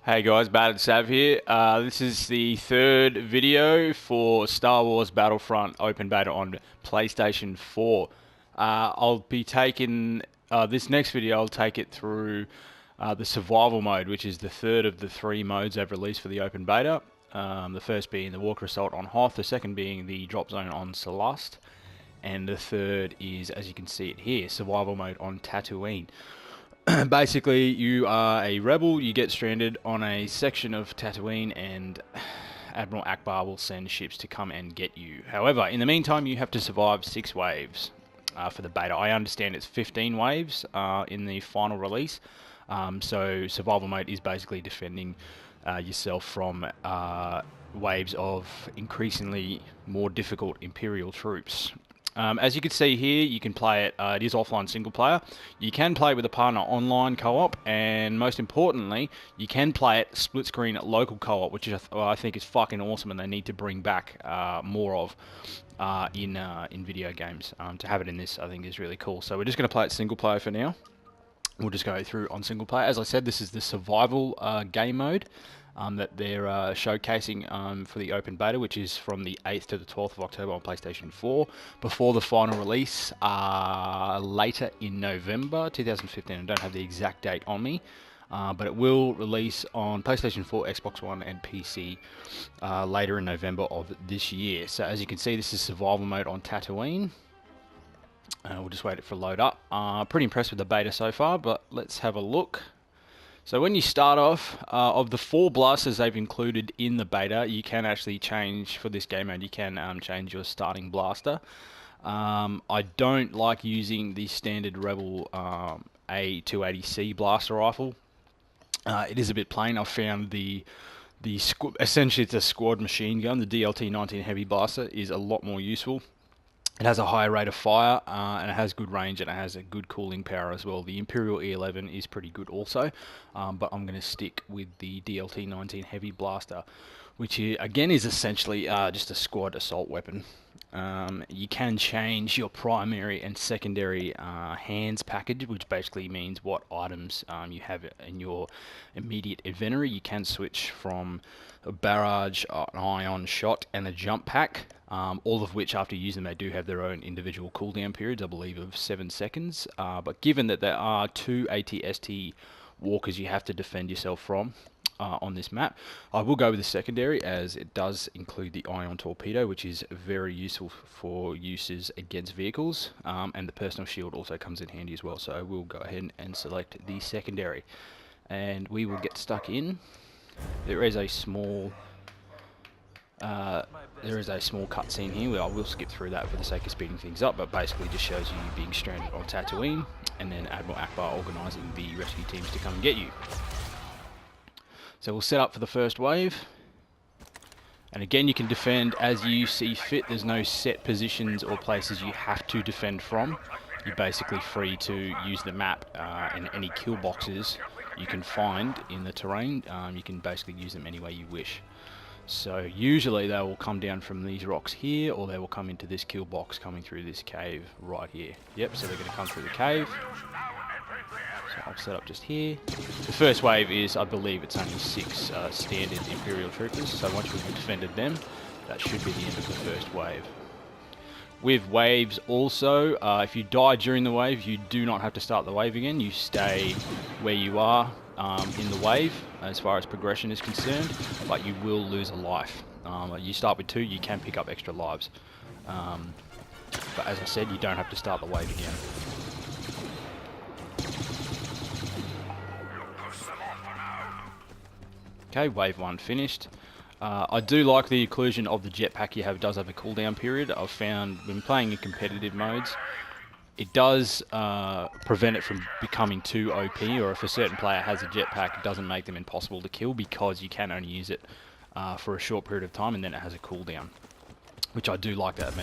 Hey guys, BatterdSav here. This is the third video for Star Wars Battlefront Open Beta on PlayStation 4. I'll be taking this next video. I'll take it through the survival mode, which is the third of the three modes they've released for the Open Beta. The first being the Walker Assault on Hoth, the second being the Drop Zone on Celeste, and the third is, as you can see it here, survival mode on Tatooine. Basically, you are a rebel, you get stranded on a section of Tatooine, and Admiral Akbar will send ships to come and get you. However, in the meantime, you have to survive 6 waves for the beta. I understand it's 15 waves in the final release, so survival mode is basically defending yourself from waves of increasingly more difficult Imperial troops. As you can see here, you can play it, it is offline single player. You can play with a partner online co-op, and most importantly, you can play it split screen local co-op, which I think is fucking awesome, and they need to bring back more of in video games. To have it in this, I think, is really cool. So we're just going to play it single player for now. We'll just go through on single player. As I said, this is the survival game mode that they're showcasing for the open beta, which is from the 8th to the 12th of October on PlayStation 4, before the final release later in November 2015. I don't have the exact date on me, but it will release on PlayStation 4, Xbox One, and PC later in November of this year. So as you can see, this is survival mode on Tatooine. We'll just wait for it to load up. Pretty impressed with the beta so far, but let's have a look. So when you start off, of the 4 blasters they've included in the beta, you can actually change, for this game mode, you can change your starting blaster. I don't like using the standard Rebel A280C blaster rifle. It is a bit plain. I've found essentially it's a squad machine gun. The DLT-19 heavy blaster is a lot more useful. It has a higher rate of fire, and it has good range, and it has a good cooling power as well. The Imperial E11 is pretty good also, but I'm going to stick with the DLT-19 Heavy Blaster, which again is essentially just a squad assault weapon. You can change your primary and secondary hands package, which basically means what items you have in your immediate inventory. You can switch from a barrage, an ion shot, and a jump pack. All of which, after you use them, they do have their own individual cooldown periods, I believe, of 7 seconds. But given that there are 2 AT-ST walkers you have to defend yourself from on this map, I will go with the secondary, as it does include the ion torpedo, which is very useful for uses against vehicles. And the personal shield also comes in handy as well, so I will go ahead and select the secondary. And we will get stuck in. There is a small cutscene here. I will skip through that for the sake of speeding things up, but basically just shows you being stranded on Tatooine, and then Admiral Akbar organising the rescue teams to come and get you. So we'll set up for the first wave. And again, you can defend as you see fit. There's no set positions or places you have to defend from. You're basically free to use the map and any kill boxes you can find in the terrain. You can basically use them any way you wish. So usually they will come down from these rocks here, or they will come into this kill box coming through this cave right here. Yep, so they're going to come through the cave. So I'll set up just here. The first wave is, I believe it's only 6 standard Imperial troopers, so once we've defended them, that should be the end of the first wave. With waves also, if you die during the wave, you do not have to start the wave again. You stay where you are in the wave as far as progression is concerned, but you will lose a life. You start with 2, you can pick up extra lives. But as I said, you don't have to start the wave again. Okay, wave 1 finished. I do like the inclusion of the jetpack you have. It does have a cooldown period. I've found when playing in competitive modes, it does prevent it from becoming too OP, or if a certain player has a jetpack, it doesn't make them impossible to kill, because you can only use it for a short period of time, and then it has a cooldown, which I do like that.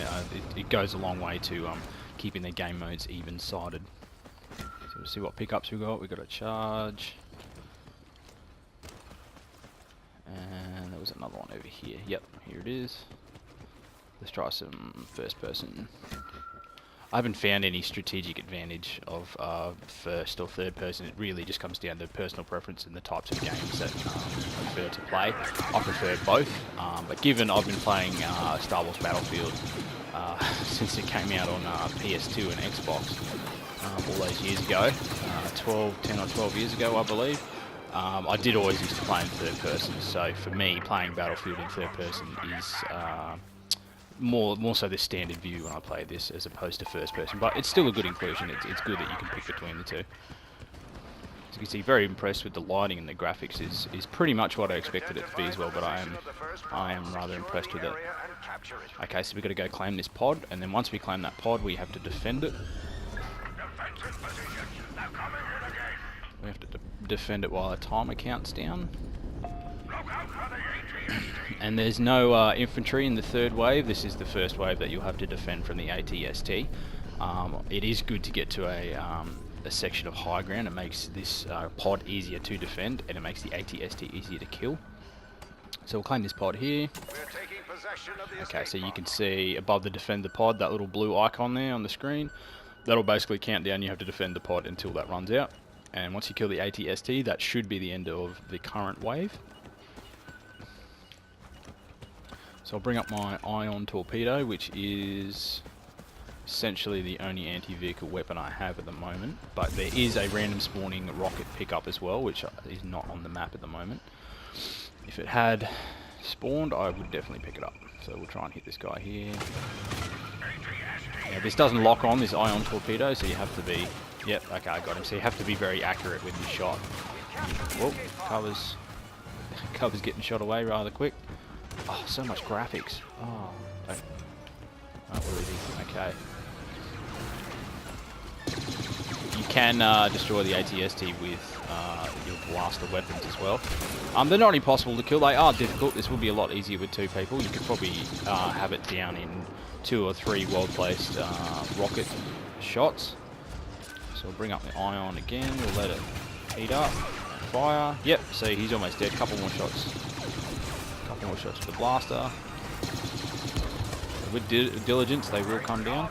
It goes a long way to keeping the game modes even-sided. So we'll see what pickups we've got. We've got a charge. And there was another one over here. Yep, here it is. Let's try some first person. I haven't found any strategic advantage of first or third person. It really just comes down to personal preference and the types of games that I prefer to play. I prefer both, but given I've been playing Star Wars Battlefield since it came out on PS2 and Xbox all those years ago, 10 or 12 years ago I believe, I did always used to play in third person. So for me, playing Battlefield in third person is more so the standard view when I play this as opposed to first person, but it's still a good inclusion. It's good that you can pick between the two. As you can see, very impressed with the lighting and the graphics. Is pretty much what I expected it to be as well, but I am rather impressed with it. Okay, so we've got to go claim this pod, and then once we claim that pod, we have to defend it. We have to defend it while the timer counts down. And there's no infantry in the third wave. This is the first wave that you'll have to defend from the ATST. It is good to get to a section of high ground. It makes this pod easier to defend, and it makes the ATST easier to kill. So we'll claim this pod here. Okay, so you can see above the defend the pod, that little blue icon there on the screen. That'll basically count down. You have to defend the pod until that runs out. And once you kill the ATST, that should be the end of the current wave. So I'll bring up my ion torpedo, which is essentially the only anti-vehicle weapon I have at the moment. But there is a random spawning rocket pickup as well, which is not on the map at the moment. If it had spawned, I would definitely pick it up. So we'll try and hit this guy here. Now, this doesn't lock on, this ion torpedo, so you have to be... Yep, okay, I got him. So you have to be very accurate with your shot. Whoa, cover's getting shot away rather quick. Oh, so much graphics. Oh, not really. Okay. You can destroy the ATST with your blaster weapons as well. They're not impossible to kill. They are difficult. This will be a lot easier with two people. You could probably have it down in 2 or 3 well-placed rocket shots. So we'll bring up the ion again. We'll let it heat up. Fire. Yep. See, he's almost dead. Couple more shots. Couple more shots with the blaster. With diligence, they will come down.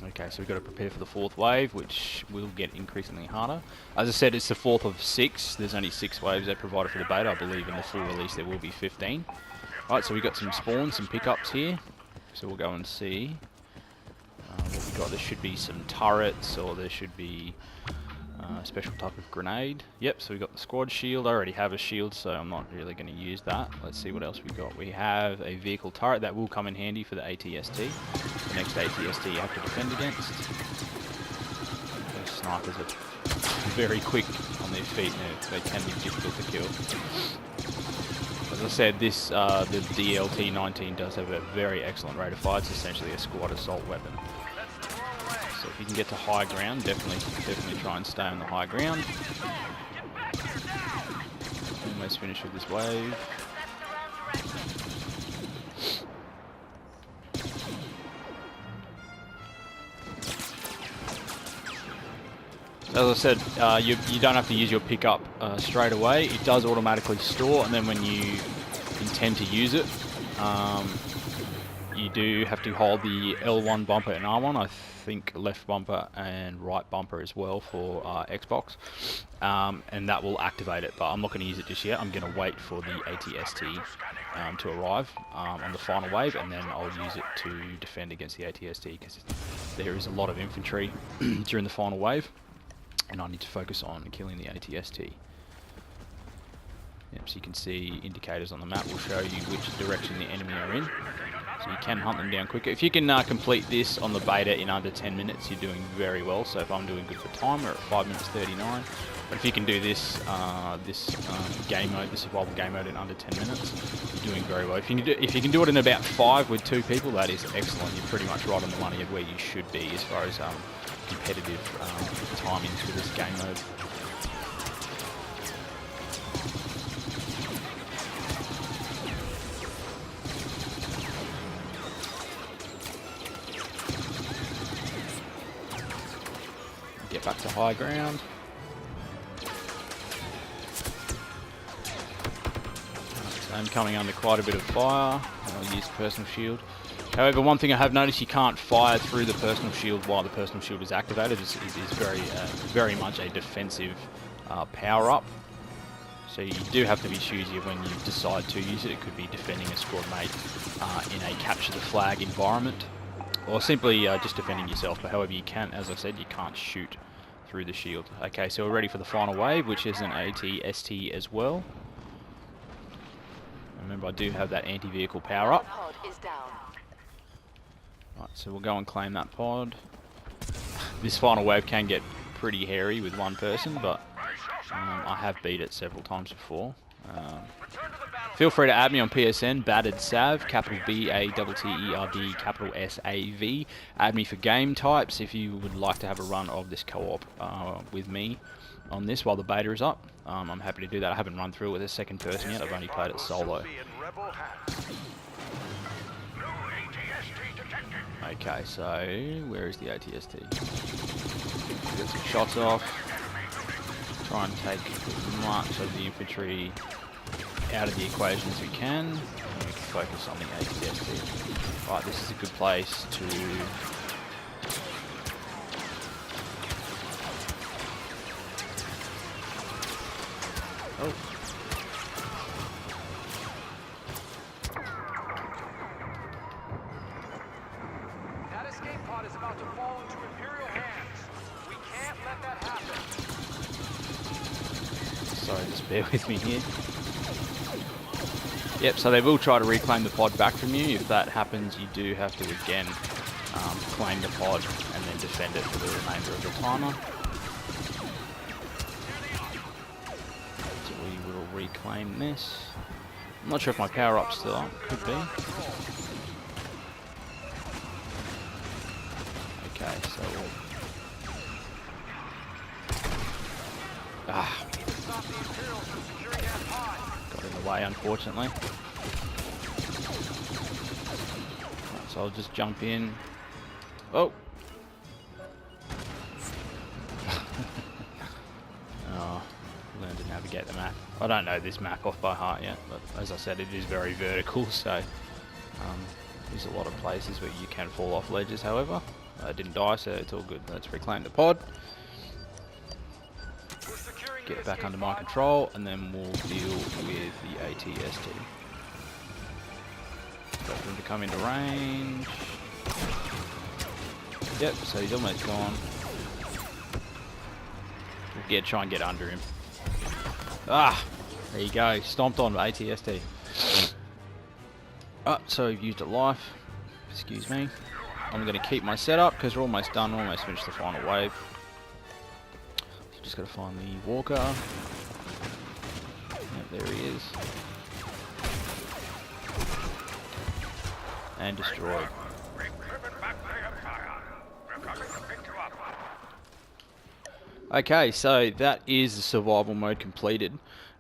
Okay, so we've got to prepare for the 4th wave, which will get increasingly harder. As I said, it's the 4th of 6. There's only 6 waves they provided for the beta. I believe in the full release there will be 15. Alright, so we've got some spawns, some pickups here. So we'll go and see what we've got. There should be some turrets, or there should be a special type of grenade. Yep, so we've got the squad shield. I already have a shield, so I'm not really going to use that. Let's see what else we've got. We have a vehicle turret that will come in handy for the ATST. The next ATST you have to defend against. Those snipers are very quick on their feet, and they can be difficult to kill. As I said, this the DLT-19 does have a very excellent rate of fire. It's essentially a squad assault weapon. So if you can get to high ground, definitely try and stay on the high ground. Almost finished with this wave. As I said, you don't have to use your pickup straight away. It does automatically store, and then when you intend to use it, you do have to hold the L1 bumper and R1. I think left bumper and right bumper as well for Xbox, and that will activate it. But I'm not going to use it just yet. I'm going to wait for the ATST to arrive on the final wave, and then I'll use it to defend against the ATST, because there is a lot of infantry during the final wave. And I need to focus on killing the ATST. Yep, so you can see indicators on the map will show you which direction the enemy are in. So you can hunt them down quicker. If you can complete this on the beta in under 10 minutes, you're doing very well. So if I'm doing good for time, we're at 5 minutes 39. But if you can do this game mode, the survival game mode in under 10 minutes, you're doing very well. If you can do it in about 5 with 2 people, that is excellent. You're pretty much right on the money of where you should be as far as competitive timings for this game mode. Get back to high ground. So I'm coming under quite a bit of fire. I'll use personal shield. However, one thing I have noticed, you can't fire through the personal shield while the personal shield is activated. It's very much a defensive power-up. So you do have to be choosy when you decide to use it. It could be defending a squad mate in a capture the flag environment, or simply just defending yourself. But however you can, as I said, you can't shoot through the shield. Okay, so we're ready for the final wave, which is an AT-ST as well. Remember, I do have that anti-vehicle power-up. Right, so we'll go and claim that pod. This final wave can get pretty hairy with one person, but I have beat it several times before. Feel free to add me on PSN, BatterdSav, capital B-A-T-T-E-R-D, capital S-A-V. Add me for game types if you would like to have a run of this co-op with me on this while the beta is up. I'm happy to do that. I haven't run through it with a second person yet. I've only played it solo. Okay, so where is the AT-ST? Get some shots off. Try and take as much of the infantry out of the equation as we can. And we can focus on the AT-ST. Right, this is a good place to... Oh. That escape pod is about to fall into Imperial hands. We can't let that happen. Sorry, just bear with me here. Yep, so they will try to reclaim the pod back from you. If that happens, you do have to again claim the pod and then defend it for the remainder of the timer. So we will reclaim this. I'm not sure if my power-up's still up. Could be. Okay, so we'll... Got in the way, unfortunately. Right, so I'll just jump in. Oh! Oh, learn to navigate the map. I don't know this map off by heart yet, but as I said, it is very vertical, so there's a lot of places where you can fall off ledges. However, I didn't die, so it's all good. Let's reclaim the pod. Get it back under my control, and then we'll deal with the AT-ST. Got him to come into range. Yep, so he's almost gone. We'll try and get under him. Ah! There you go, stomped on AT-ST. So we've used a life. Excuse me. I'm going to keep my setup because we're almost done, almost finished the final wave. Just got to find the walker. Yep, there he is. And destroyed. Okay, so that is the survival mode completed.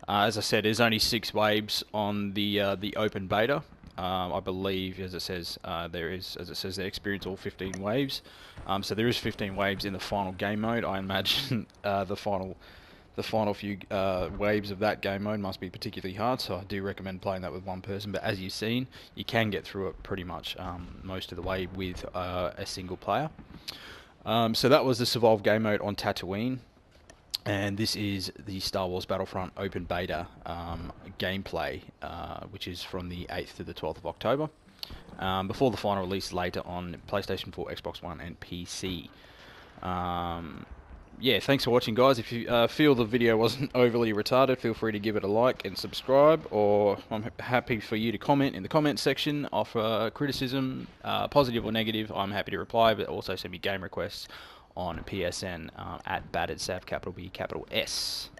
As I said, there's only 6 waves on the open beta. I believe, as it says, they experience all 15 waves. So there is 15 waves in the final game mode. I imagine the final few waves of that game mode must be particularly hard. So I do recommend playing that with one person. But as you've seen, you can get through it pretty much most of the way with a single player. So that was the survival game mode on Tatooine. And this is the Star Wars Battlefront open beta gameplay, which is from the 8th to the 12th of October, before the final release later on PlayStation 4, Xbox One and PC. Yeah, thanks for watching, guys. If you feel the video wasn't overly retarded, feel free to give it a like and subscribe, or I'm happy for you to comment in the comment section, offer criticism, positive or negative. I'm happy to reply, but also send me game requests on PSN at BatterdSav, capital B, capital S.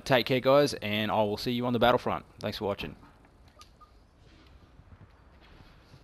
Take care, guys, and I will see you on the Battlefront. Thanks for watching.